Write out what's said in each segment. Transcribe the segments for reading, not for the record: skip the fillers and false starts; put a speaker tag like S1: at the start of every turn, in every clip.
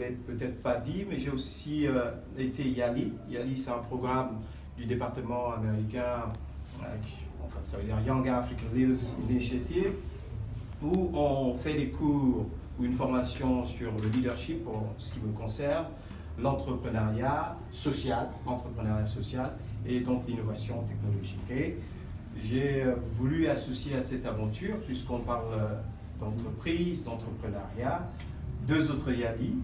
S1: l'ai peut-être pas dit, mais j'ai aussi été YALI. YALI, c'est un programme du département américain, enfin ça veut dire Young African Leaders Initiative, où on fait des cours ou une formation sur le leadership pour ce qui me concerne, l'entrepreneuriat social et donc l'innovation technologique. Et j'ai voulu associer à cette aventure, puisqu'on parle d'entreprise, d'entrepreneuriat, deux autres YALI,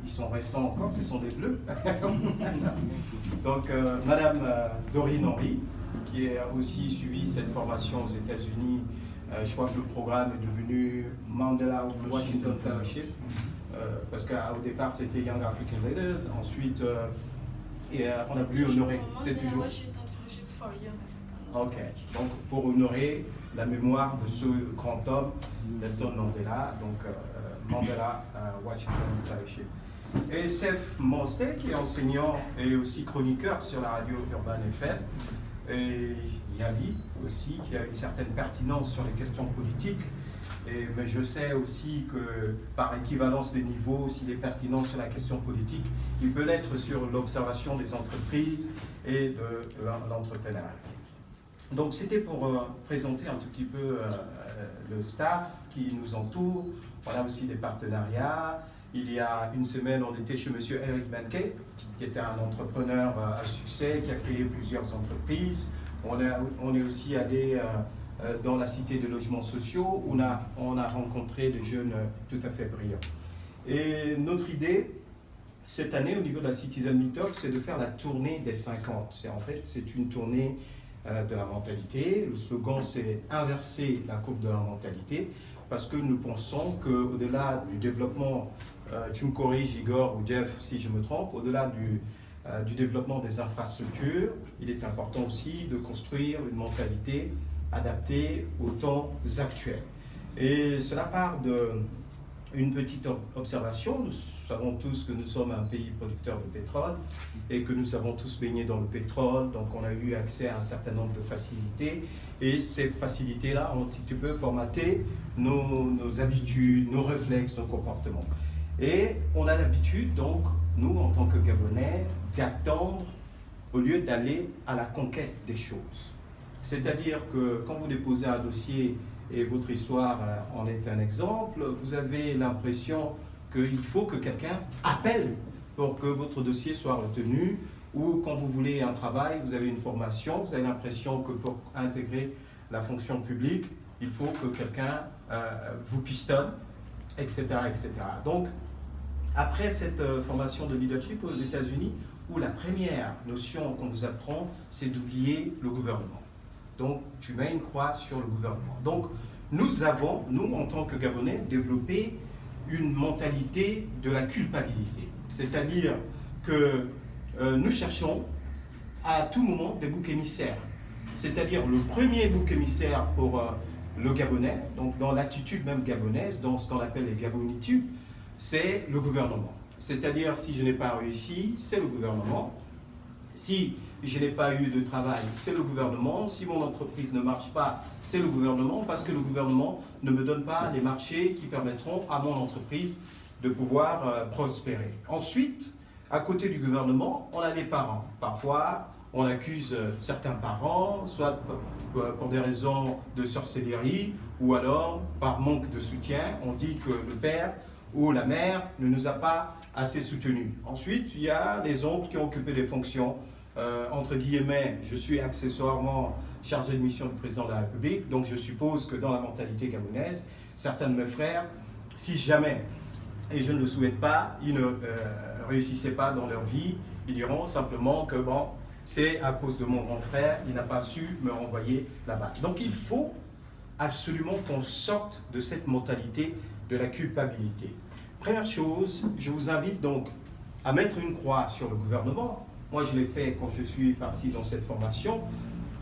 S1: ils sont récents encore, ce sont des bleus. Donc Madame Dorine Henry, qui a aussi suivi cette formation aux États-Unis. Je crois que le programme est devenu Mandela Washington Fellowship, parce qu'au départ c'était Young African Leaders, ensuite on a voulu honorer, c'est toujours
S2: Washington Fellowship for Young African.
S1: Ok, donc pour honorer la mémoire de ce grand homme, Nelson Mandela, donc Mandela Washington Fellowship. Et Seth Mostey, qui est enseignant et aussi chroniqueur sur la radio Urban FM, et Yali aussi, qui a une certaine pertinence sur les questions politiques. Mais je sais aussi que par équivalence des niveaux, s'il est pertinent sur la question politique, il peut l'être sur l'observation des entreprises et de l'entrepreneuriat. Donc c'était pour présenter un tout petit peu le staff qui nous entoure. On a aussi des partenariats. Il y a une semaine, on était chez M. Eric Benke, qui était un entrepreneur à succès, qui a créé plusieurs entreprises. On est aussi allé dans la cité de logements sociaux, où on a rencontré des jeunes tout à fait brillants. Et notre idée, cette année, au niveau de la Citizen Meetup, c'est de faire la tournée des 50. En fait, c'est une tournée de la mentalité. Le slogan, c'est inverser la courbe de la mentalité, parce que nous pensons qu'au-delà du développement, tu me corriges Igor ou Jeff si je me trompe, au-delà du développement des infrastructures, il est important aussi de construire une mentalité adaptée aux temps actuels. Et cela part d'une petite observation. Nous savons tous que nous sommes un pays producteur de pétrole et que nous avons tous baigné dans le pétrole, donc on a eu accès à un certain nombre de facilités. Et ces facilités-là ont un petit peu formaté nos habitudes, nos réflexes, nos comportements. Et on a l'habitude, donc, nous, en tant que Gabonais, d'attendre au lieu d'aller à la conquête des choses. C'est-à-dire que quand vous déposez un dossier, et votre histoire en est un exemple, vous avez l'impression qu'il faut que quelqu'un appelle pour que votre dossier soit retenu, ou quand vous voulez un travail, vous avez une formation, vous avez l'impression que pour intégrer la fonction publique, il faut que quelqu'un vous pistonne, etc., etc. Donc, après cette formation de leadership aux États-Unis, où la première notion qu'on vous apprend, c'est d'oublier le gouvernement. Donc, tu mets une croix sur le gouvernement. Donc, nous avons, nous, en tant que Gabonais, développé une mentalité de la culpabilité. C'est-à-dire que nous cherchons à tout moment des boucs émissaires. C'est-à-dire le premier bouc émissaire pour le Gabonais, donc dans l'attitude même gabonaise, dans ce qu'on appelle les gabonitudes, c'est le gouvernement. C'est-à-dire, si je n'ai pas réussi, c'est le gouvernement. Si je n'ai pas eu de travail, c'est le gouvernement. Si mon entreprise ne marche pas, c'est le gouvernement, parce que le gouvernement ne me donne pas les marchés qui permettront à mon entreprise de pouvoir prospérer. Ensuite, à côté du gouvernement, on a les parents. Parfois, on accuse certains parents, soit pour des raisons de sorcellerie, ou alors par manque de soutien. On dit que le père ou la mère ne nous a pas assez soutenus. Ensuite, il y a les oncles qui ont occupé des fonctions. Entre guillemets, je suis accessoirement chargé de mission du président de la République, donc je suppose que dans la mentalité gabonaise, certains de mes frères, si jamais, et je ne le souhaite pas, ils ne réussissaient pas dans leur vie, ils diront simplement que bon, c'est à cause de mon grand frère, il n'a pas su me renvoyer là-bas. Donc il faut absolument qu'on sorte de cette mentalité de la culpabilité. Première chose, je vous invite donc à mettre une croix sur le gouvernement. Moi, je l'ai fait quand je suis parti dans cette formation.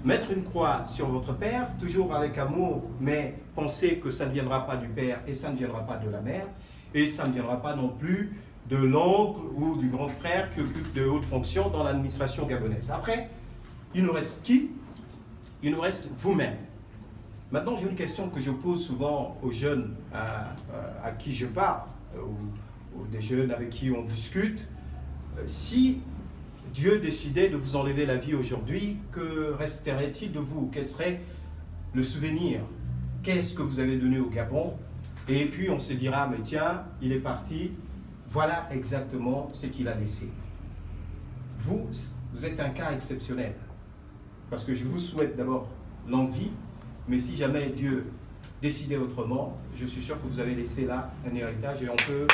S1: Mettre une croix sur votre père, toujours avec amour, mais pensez que ça ne viendra pas du père et ça ne viendra pas de la mère, et ça ne viendra pas non plus de l'oncle ou du grand frère qui occupe de hautes fonctions dans l'administration gabonaise. Après, il nous reste qui? Il nous reste vous-même. Maintenant, j'ai une question que je pose souvent aux jeunes à qui je parle, ou des jeunes avec qui on discute, si Dieu décidait de vous enlever la vie aujourd'hui, que resterait-il de vous? Quel serait le souvenir? Qu'est-ce que vous avez donné au Gabon? Et puis on se dira, mais tiens, il est parti, voilà exactement ce qu'il a laissé. Vous êtes un cas exceptionnel. Parce que je vous souhaite d'abord longue vie, mais si jamais Dieu décidait autrement, je suis sûr que vous avez laissé là un héritage et on peut...